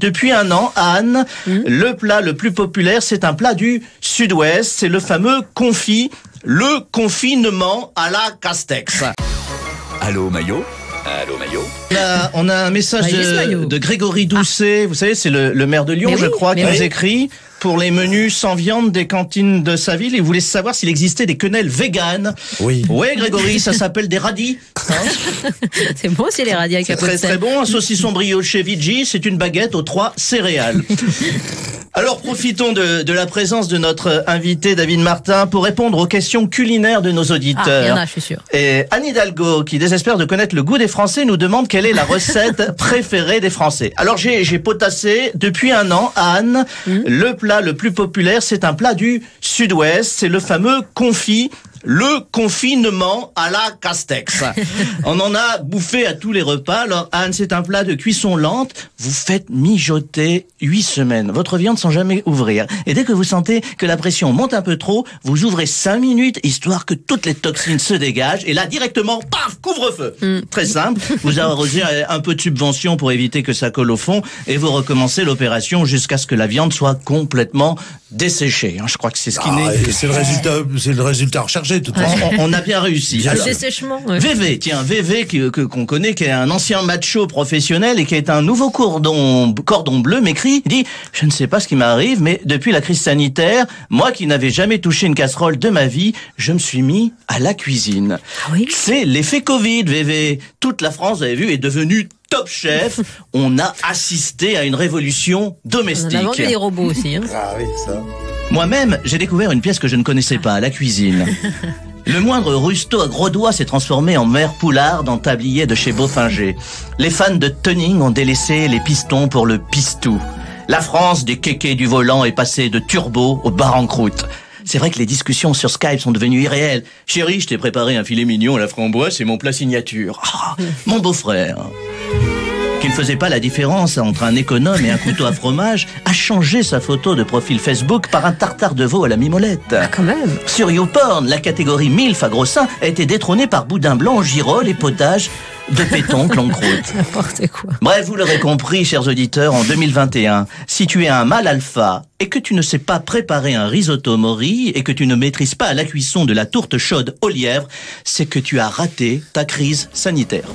Depuis un an, Anne, le plat le plus populaire, c'est un plat du Sud-Ouest. C'est le fameux confit, le confinement à la Castex. Allô Maillot? Allô Maillot? On a un message de Grégory Doucet. Vous savez, c'est le maire de Lyon, je crois, qui nous écrit pour les menus sans viande des cantines de sa ville. Il voulait savoir s'il existait des quenelles véganes. Oui. Ouais, Grégory, ça s'appelle des radis. C'est bon, c'est les radis avec C'est très très bon. Un saucisson brioché Vigi, c'est une baguette aux 3 céréales. Alors profitons de la présence de notre invité David Martin pour répondre aux questions culinaires de nos auditeurs. Ah, il y en a, je suis sûr. Et Anne Hidalgo, qui désespère de connaître le goût des Français, nous demande quelle est la recette préférée des Français. Alors j'ai potassé depuis un an, Anne, le plat le plus populaire, c'est un plat du Sud-Ouest, c'est le fameux confit. Le confinement à la Castex. On en a bouffé à tous les repas. Alors Anne, c'est un plat de cuisson lente. Vous faites mijoter 8 semaines votre viande sans jamais ouvrir. Et dès que vous sentez que la pression monte un peu trop, vous ouvrez 5 minutes, histoire que toutes les toxines se dégagent. Et là, directement, paf, couvre-feu. Très simple. Vous arrosez un peu de subvention pour éviter que ça colle au fond. Et vous recommencez l'opération jusqu'à ce que la viande soit complètement desséchée. Je crois que c'est ce qui n'est... C'est le résultat recherché. On a bien réussi. Le dessèchement. VV, tiens, VV qu'on connaît, qui est un ancien macho professionnel et qui est un nouveau cordon bleu, m'écrit, dit « Je ne sais pas ce qui m'arrive, mais depuis la crise sanitaire, moi qui n'avais jamais touché une casserole de ma vie, je me suis mis à la cuisine. » C'est l'effet Covid, VV. Toute la France, vous avez vu, est devenue top chef. On a assisté à une révolution domestique. On a vendu des robots aussi. Ah oui, ça. Moi-même, j'ai découvert une pièce que je ne connaissais pas, la cuisine. Le moindre rusto à gros doigts s'est transformé en mère Poulard dans tablier de chez Beaufinger. Les fans de tuning ont délaissé les pistons pour le pistou. La France des kékés du volant est passée de turbo au bar en croûte. C'est vrai que les discussions sur Skype sont devenues irréelles. Chérie, je t'ai préparé un filet mignon à la framboise, c'est mon plat signature. Mon beau-frère, qui ne faisait pas la différence entre un économe et un couteau à fromage, a changé sa photo de profil Facebook par un tartare de veau à la mimolette. Ah, quand même. Sur YouPorn, la catégorie MILF à gros seins a été détrônée par boudin blanc au girolles et potage de pétoncle en croûte. N'importe quoi. Bref, vous l'aurez compris, chers auditeurs, en 2021, si tu es un mâle alpha et que tu ne sais pas préparer un risotto mori et que tu ne maîtrises pas la cuisson de la tourte chaude au lièvre, c'est que tu as raté ta crise sanitaire.